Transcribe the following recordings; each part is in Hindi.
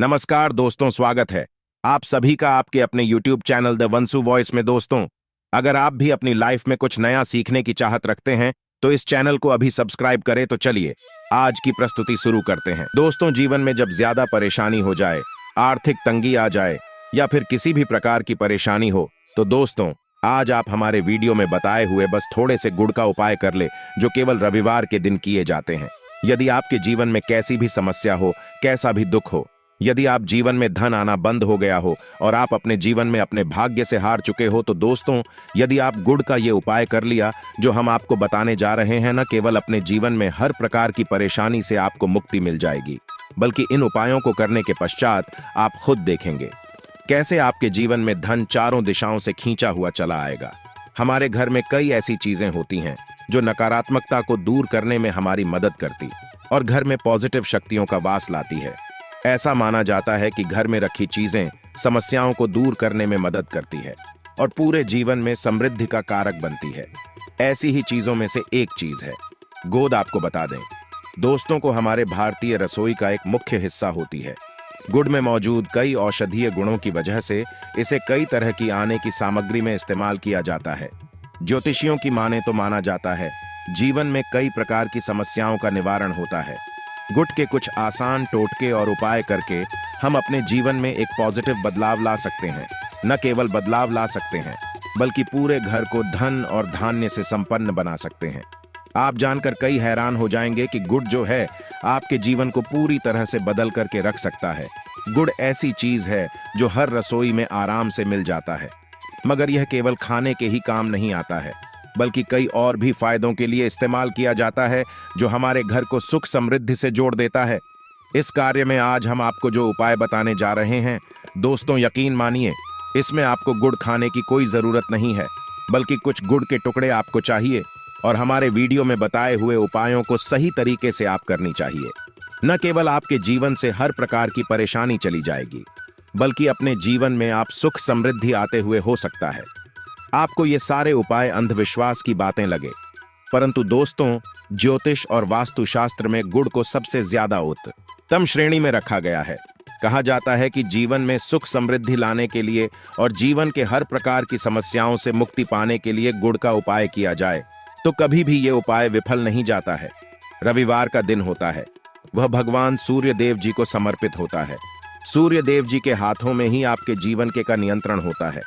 नमस्कार दोस्तों, स्वागत है आप सभी का आपके अपने YouTube चैनल द वंसु वॉइस में। दोस्तों, अगर आप भी अपनी लाइफ में कुछ नया सीखने की चाहत रखते हैं तो इस चैनल को अभी सब्सक्राइब करें। तो चलिए आज की प्रस्तुति शुरू करते हैं। दोस्तों, जीवन में जब ज्यादा परेशानी हो जाए, आर्थिक तंगी आ जाए या फिर किसी भी प्रकार की परेशानी हो तो दोस्तों आज आप हमारे वीडियो में बताए हुए बस थोड़े से गुड़ का उपाय कर ले, जो केवल रविवार के दिन किए जाते हैं। यदि आपके जीवन में कैसी भी समस्या हो, कैसा भी दुख हो, यदि आप जीवन में धन आना बंद हो गया हो और आप अपने जीवन में अपने भाग्य से हार चुके हो, तो दोस्तों यदि आप गुड़ का ये उपाय कर लिया जो हम आपको बताने जा रहे हैं, न केवल अपने जीवन में हर प्रकार की परेशानी से आपको मुक्ति मिल जाएगी, बल्कि इन उपायों को करने के पश्चात आप खुद देखेंगे कैसे आपके जीवन में धन चारों दिशाओं से खींचा हुआ चला आएगा। हमारे घर में कई ऐसी चीजें होती हैं जो नकारात्मकता को दूर करने में हमारी मदद करती और घर में पॉजिटिव शक्तियों का वास लाती है। ऐसा माना जाता है कि घर में रखी चीजें समस्याओं को दूर करने में मदद करती है और पूरे जीवन में समृद्धि का कारक बनती है। ऐसी ही चीजों में से एक चीज है गोंद। आपको बता दें दोस्तों को हमारे भारतीय रसोई का एक मुख्य हिस्सा होती है। गुड़ में मौजूद कई औषधीय गुणों की वजह से इसे कई तरह की आने की सामग्री में इस्तेमाल किया जाता है। ज्योतिषियों की माने तो माना जाता है जीवन में कई प्रकार की समस्याओं का निवारण होता है। गुड़ के कुछ आसान टोटके और उपाय करके हम अपने जीवन में एक पॉजिटिव बदलाव ला सकते हैं। न केवल बदलाव ला सकते हैं बल्कि पूरे घर को धन और धान्य से संपन्न बना सकते हैं। आप जानकर कई हैरान हो जाएंगे कि गुड़ जो है आपके जीवन को पूरी तरह से बदल करके रख सकता है। गुड़ ऐसी चीज है जो हर रसोई में आराम से मिल जाता है, मगर यह केवल खाने के ही काम नहीं आता है, बल्कि कई और भी फायदों के लिए इस्तेमाल किया जाता है जो हमारे घर को सुख समृद्धि से जोड़ देता है। इस कार्य में आज हम आपको जो उपाय बताने जा रहे हैं दोस्तों, यकीन मानिए इसमें आपको गुड़ खाने की कोई जरूरत नहीं है, बल्कि कुछ गुड़ के टुकड़े आपको चाहिए और हमारे वीडियो में बताए हुए उपायों को सही तरीके से आप करनी चाहिए। न केवल आपके जीवन से हर प्रकार की परेशानी चली जाएगी, बल्कि अपने जीवन में आप सुख समृद्धि आते हुए हो सकता है। आपको ये सारे उपाय अंधविश्वास की बातें लगे, परंतु दोस्तों ज्योतिष और वास्तुशास्त्र में गुड़ को सबसे ज्यादा उत्तम श्रेणी में रखा गया है। कहा जाता है कि जीवन में सुख समृद्धि लाने के लिए और जीवन के हर प्रकार की समस्याओं से मुक्ति पाने के लिए गुड़ का उपाय किया जाए तो कभी भी ये उपाय विफल नहीं जाता है। रविवार का दिन होता है, वह भगवान सूर्य देव जी को समर्पित होता है। सूर्य देव जी के हाथों में ही आपके जीवन के का नियंत्रण होता है।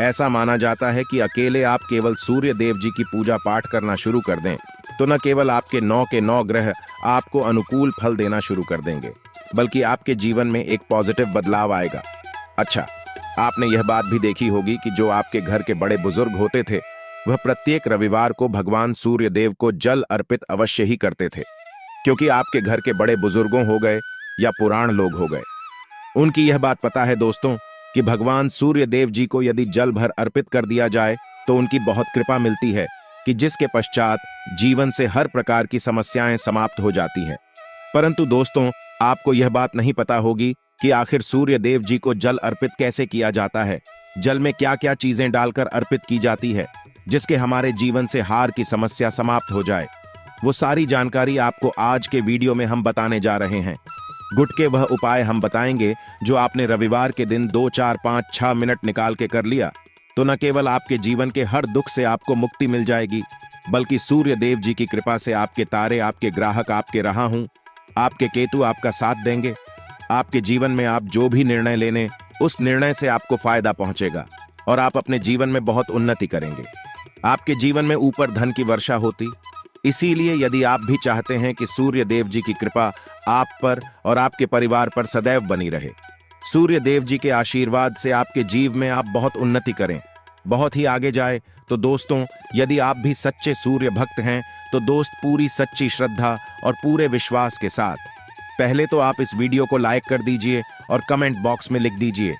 ऐसा माना जाता है कि अकेले आप केवल सूर्य देव जी की पूजा पाठ करना शुरू कर दें तो न केवल आपके 9 के 9 ग्रह आपको अनुकूल फल देना शुरू कर देंगे, बल्कि आपके जीवन में एक पॉजिटिव बदलाव आएगा। अच्छा, आपने यह बात भी देखी होगी कि जो आपके घर के बड़े बुजुर्ग होते थे वह प्रत्येक रविवार को भगवान सूर्य देव को जल अर्पित अवश्य ही करते थे, क्योंकि आपके घर के बड़े बुजुर्गों हो गए या पुराण लोग हो गए, उनकी यह बात पता है दोस्तों कि भगवान सूर्य देव जी को यदि जल भर अर्पित कर दिया जाए तो उनकी बहुत कृपा मिलती है कि जिसके पश्चात जीवन से हर प्रकार की समस्याएं समाप्त हो जाती हैं। परंतु दोस्तों आपको यह बात नहीं पता होगी कि आखिर सूर्य देव जी को जल अर्पित कैसे किया जाता है। जल में क्या क्या चीजें डालकर अर्पित की जाती है जिसके हमारे जीवन से हार की समस्या समाप्त हो जाए, वो सारी जानकारी आपको आज के वीडियो में हम बताने जा रहे हैं। गुड़ के वह उपाय हम बताएंगे जो आपने रविवार के दिन 2, 4, 5, 6 मिनट निकाल के कर लिया तो न केवल आपके जीवन के हर दुख से आपको मुक्ति मिल जाएगी, बल्कि सूर्य देव जी की कृपा से आपके तारे, आपके ग्राहक, आपके राहु, आपके केतु आपका साथ देंगे। आपके जीवन में आप जो भी निर्णय लेने उस निर्णय से आपको फायदा पहुंचेगा और आप अपने जीवन में बहुत उन्नति करेंगे। आपके जीवन में ऊपर धन की वर्षा होती। इसीलिए यदि आप भी चाहते हैं कि सूर्य देव जी की कृपा आप पर और आपके परिवार पर सदैव बनी रहे, सूर्य देव जी के आशीर्वाद से आपके जीव में आप बहुत उन्नति करें, बहुत ही आगे जाए, तो दोस्तों यदि आप भी सच्चे सूर्य भक्त हैं तो दोस्त पूरी सच्ची श्रद्धा और पूरे विश्वास के साथ पहले तो आप इस वीडियो को लाइक कर दीजिए और कमेंट बॉक्स में लिख दीजिए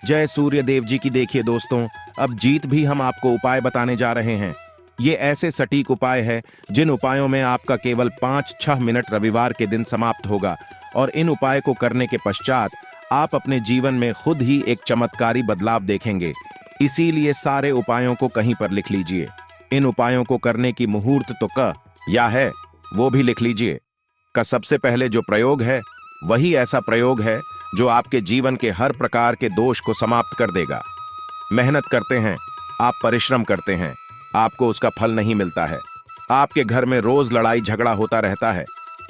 जय सूर्य देव जी की। देखिए दोस्तों, अब जीत भी हम आपको उपाय बताने जा रहे हैं। ये ऐसे सटीक उपाय है जिन उपायों में आपका केवल 5-6 मिनट रविवार के दिन समाप्त होगा और इन उपाय को करने के पश्चात आप अपने जीवन में खुद ही एक चमत्कारी बदलाव देखेंगे। इसीलिए सारे उपायों को कहीं पर लिख लीजिए। इन उपायों को करने की मुहूर्त तो क या है वो भी लिख लीजिए। का सबसे पहले जो प्रयोग है वही ऐसा प्रयोग है जो आपके जीवन के हर प्रकार के दोष को समाप्त कर देगा। मेहनत करते हैं, आप परिश्रम करते हैं, आपको उसका फल नहीं मिलता है। आपके घर में रोज लड़ाई झगड़ा होता रहता है।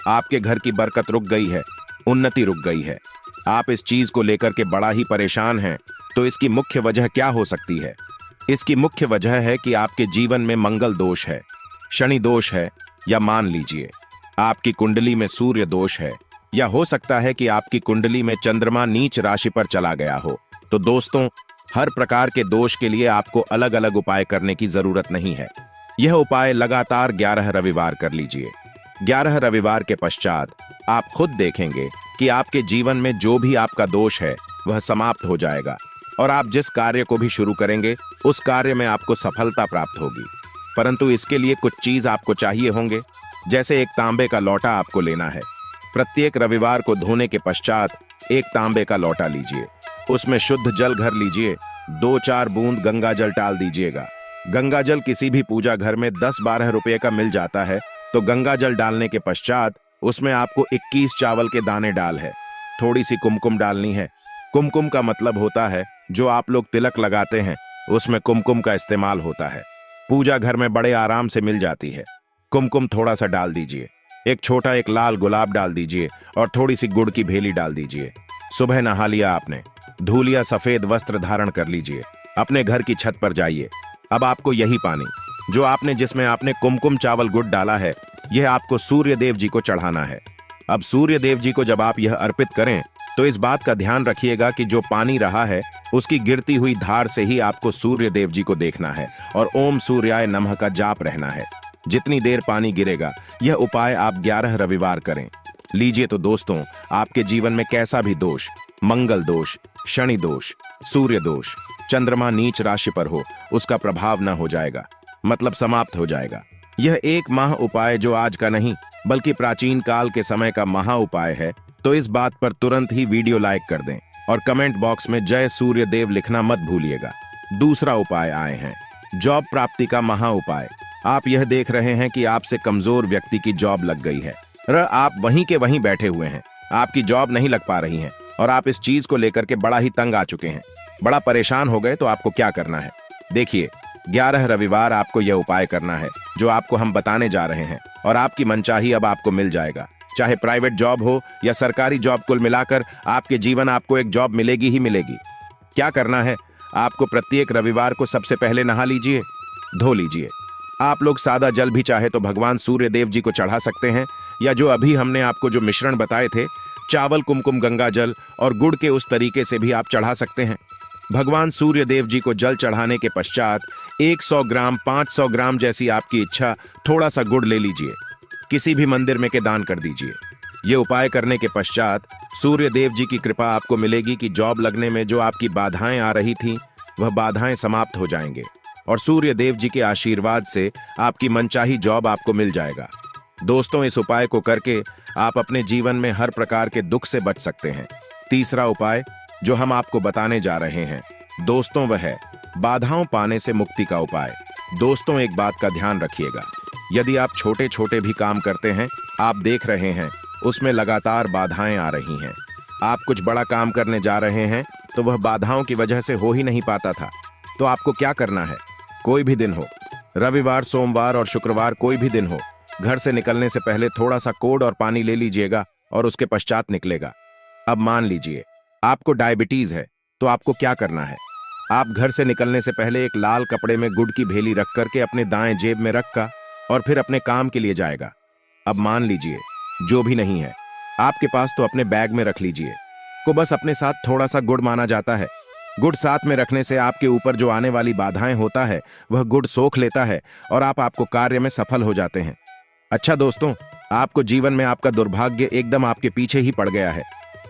आपके घर की बरकत रुक गई है, उन्नति रुक गई है। आप इस चीज को लेकर के बड़ा ही परेशान हैं। तो इसकी मुख्य वजह क्या हो सकती है? इसकी मुख्य वजह है कि आपके जीवन में मंगल दोष है, शनि दोष है, या मान लीजिए आपकी कुंडली में सूर्य दोष है, या हो सकता है कि आपकी कुंडली में चंद्रमा नीच राशि पर चला गया हो। तो दोस्तों, हर प्रकार के दोष के लिए आपको अलग अलग उपाय करने की जरूरत नहीं है। यह उपाय लगातार 11 रविवार कर लीजिए। 11 रविवार के पश्चात आप खुद देखेंगे कि आपके जीवन में जो भी आपका दोष है वह समाप्त हो जाएगा, और आप जिस कार्य को भी शुरू करेंगे उस कार्य में आपको सफलता प्राप्त होगी। परंतु इसके लिए कुछ चीज आपको चाहिए होंगे। जैसे एक तांबे का लोटा आपको लेना है। प्रत्येक रविवार को धोने के पश्चात एक तांबे का लोटा लीजिए, उसमें शुद्ध जल भर लीजिए, 2-4 बूंद गंगा जल डाल दीजिएगा। गंगा जल किसी भी पूजा घर में 10-12 रुपये का मिल जाता है। तो गंगा जल डालने के पश्चात उसमें आपको 21 चावल के दाने डाल है। थोड़ी सी कुमकुम डालनी है। कुमकुम का मतलब होता है जो आप लोग तिलक लगाते हैं, उसमें कुमकुम का इस्तेमाल होता है। पूजा घर में बड़े आराम से मिल जाती है। कुमकुम थोड़ा सा डाल दीजिए। एक छोटा एक लाल गुलाब डाल दीजिए और थोड़ी सी गुड़ की भेली डाल दीजिए। सुबह नहा लिया आपने, धो लिया, सफेद वस्त्र धारण कर लीजिए, अपने घर की छत पर जाइए। अब आपको यही पानी जो आपने जिसमें आपने कुमकुम चावल गुड़ डाला है, यह आपको सूर्य देव जी को चढ़ाना है। अब सूर्य देव जी को जब आप यह अर्पित करें तो इस बात का ध्यान रखिएगा कि जो पानी रहा है उसकी गिरती हुई धार से ही आपको सूर्य देव जी को देखना है और ओम सूर्याय नमः का जाप रहना है। जितनी देर पानी गिरेगा, यह उपाय आप 11 रविवार करें। लीजिए तो दोस्तों, आपके जीवन में कैसा भी दोष, मंगल दोष, शनि दोष, सूर्य दोष, चंद्रमा नीच राशि पर हो, उसका प्रभाव न हो जाएगा, मतलब समाप्त हो जाएगा। यह एक महा उपाय जो आज का नहीं बल्कि प्राचीन काल के समय का महा उपाय है। तो इस बात पर तुरंत ही वीडियो लाइक कर दें और कमेंट बॉक्स में जय सूर्य देव लिखना मत भूलिएगा। दूसरा उपाय आए हैं जॉब प्राप्ति का महा उपाय। आप यह देख रहे हैं कि आपसे कमजोर व्यक्ति की जॉब लग गई है। आप वहीं के वहीं बैठे हुए हैं, आपकी जॉब नहीं लग पा रही है और आप इस चीज को लेकर के बड़ा ही तंग आ चुके हैं, बड़ा परेशान हो गए। तो आपको क्या करना है? देखिए, 11 रविवार आपको यह उपाय करना है जो आपको हम बताने जा रहे हैं, और आपकी मनचाही अब आपको मिल जाएगा। चाहे प्राइवेट जॉब हो या सरकारी जॉब, कुल मिलाकर आपके जीवन आपको एक जॉब मिलेगी ही मिलेगी। क्या करना है? आपको प्रत्येक रविवार को सबसे पहले नहा लीजिए, धो लीजिए। आप लोग सादा जल भी चाहे तो भगवान सूर्य देव जी को चढ़ा सकते हैं, या जो अभी हमने आपको जो मिश्रण बताए थे, चावल, कुमकुम, गंगा जल और गुड़ के, उस तरीके से भी आप चढ़ा सकते हैं। भगवान सूर्य देव जी को जल चढ़ाने के पश्चात 100 ग्राम, 500 ग्राम जैसी आपकी इच्छा, थोड़ा सा गुड़ ले लीजिए, किसी भी मंदिर में के दान कर दीजिए। ये उपाय करने के पश्चात सूर्य देव जी की कृपा आपको मिलेगी कि जॉब लगने में जो आपकी बाधाएं आ रही थीं, वह बाधाएं समाप्त हो जाएंगे, और सूर्य देव जी के आशीर्वाद से आपकी मनचाही जॉब आपको मिल जाएगा। दोस्तों, इस उपाय को करके आप अपने जीवन में हर प्रकार के दुख से बच सकते हैं। तीसरा उपाय जो हम आपको बताने जा रहे हैं दोस्तों, वह है बाधाओं पाने से मुक्ति का उपाय। दोस्तों, एक बात का ध्यान रखिएगा, यदि आप छोटे छोटे भी काम करते हैं, आप देख रहे हैं उसमें लगातार बाधाएं आ रही हैं, आप कुछ बड़ा काम करने जा रहे हैं तो वह बाधाओं की वजह से हो ही नहीं पाता था, तो आपको क्या करना है? कोई भी दिन हो, रविवार, सोमवार और शुक्रवार, कोई भी दिन हो, घर से निकलने से पहले थोड़ा सा कोड और पानी ले लीजिएगा और उसके पश्चात निकलेगा। अब मान लीजिए आपको डायबिटीज है, तो आपको क्या करना है? आप घर से निकलने से पहले एक लाल कपड़े में गुड़ की भेली रख करके अपने दाएं जेब में रखा और फिर अपने काम के लिए जाएगा। अब मान लीजिए जो भी नहीं है आपके पास, तो अपने बैग में रख लीजिए। को बस अपने साथ थोड़ा सा गुड़ माना जाता है। गुड़ साथ में रखने से आपके ऊपर जो आने वाली बाधाएं होता है वह गुड़ सोख लेता है और आपको कार्य में सफल हो जाते हैं। अच्छा दोस्तों, आपको जीवन में आपका दुर्भाग्य एकदम आपके पीछे ही पड़ गया है,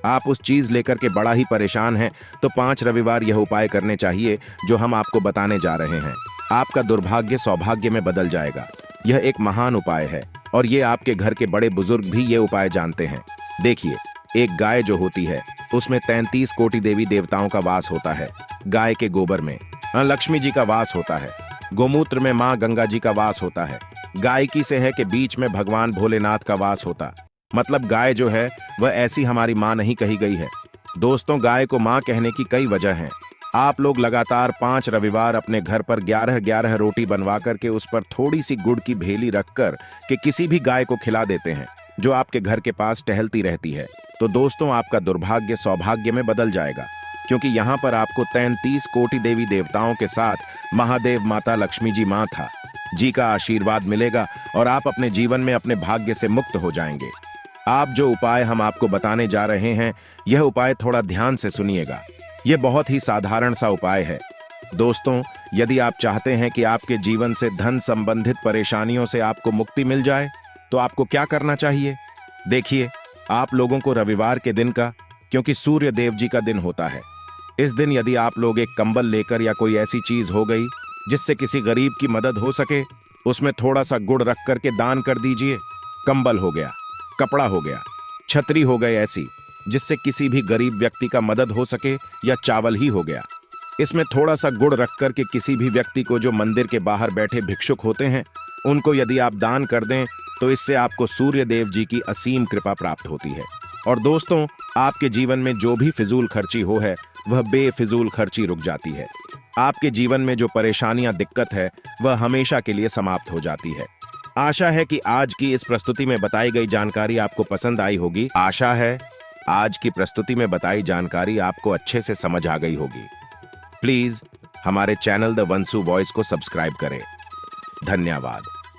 आप उस चीज लेकर के बड़ा ही परेशान हैं, तो 5 रविवार यह उपाय करने चाहिए जो हम आपको बताने जा रहे हैं। आपका दुर्भाग्य सौभाग्य में बदल जाएगा। यह एक महान उपाय है और ये आपके घर के बड़े बुजुर्ग भी ये उपाय जानते हैं। देखिए, एक गाय जो होती है उसमें 33 कोटि देवी देवताओं का वास होता है। गाय के गोबर में लक्ष्मी जी का वास होता है, गोमूत्र में माँ गंगा जी का वास होता है, गायकी से है कि बीच में भगवान भोलेनाथ का वास होता। मतलब गाय जो है वह ऐसी हमारी माँ नहीं कही गई है, दोस्तों, गाय को माँ कहने की कई वजह हैं। आप लोग लगातार 5 रविवार अपने घर पर 11-11 रोटी बनवा करके उस पर थोड़ी सी गुड़ की भेली रखकर के किसी भी गाय को खिला देते हैं जो आपके घर के पास टहलती रहती है। तो दोस्तों, आपका दुर्भाग्य सौभाग्य में बदल जाएगा, क्योंकि यहाँ पर आपको 33 कोटि देवी देवताओं के साथ महादेव माता लक्ष्मी जी माँ था जी का आशीर्वाद मिलेगा और आप अपने जीवन में अपने भाग्य से मुक्त हो जाएंगे। आप जो उपाय हम आपको बताने जा रहे हैं, यह उपाय थोड़ा ध्यान से सुनिएगा। यह बहुत ही साधारण सा उपाय है। दोस्तों, यदि आप चाहते हैं कि आपके जीवन से धन संबंधित परेशानियों से आपको मुक्ति मिल जाए, तो आपको क्या करना चाहिए? देखिए, आप लोगों को रविवार के दिन का, क्योंकि सूर्य देव जी का दिन होता है, इस दिन यदि आप लोग एक कंबल लेकर या कोई ऐसी चीज हो गई जिससे किसी गरीब की मदद हो सके, उसमें थोड़ा सा गुड़ रख करके दान कर दीजिए। कंबल हो गया, कपड़ा हो गया, छतरी हो गई ऐसी जिससे किसी भी गरीब व्यक्ति का मदद हो सके, या चावल ही हो गया। इसमें थोड़ा सा गुड़ रख करके किसी भी व्यक्ति को जो मंदिर के बाहर बैठे भिक्षुक होते हैं, उनको यदि आप दान कर दें तो इससे आपको सूर्य देव जी की असीम कृपा प्राप्त होती है। और दोस्तों, आपके जीवन में जो भी फिजूल खर्ची हो है, वह बेफिजूल खर्ची रुक जाती है। आपके जीवन में जो परेशानियां, दिक्कत है, वह हमेशा के लिए समाप्त हो जाती है। आशा है कि आज की इस प्रस्तुति में बताई गई जानकारी आपको पसंद आई होगी। आशा है आज की प्रस्तुति में बताई जानकारी आपको अच्छे से समझ आ गई होगी। प्लीज हमारे चैनल द वंसु वॉइस को सब्सक्राइब करें। धन्यवाद।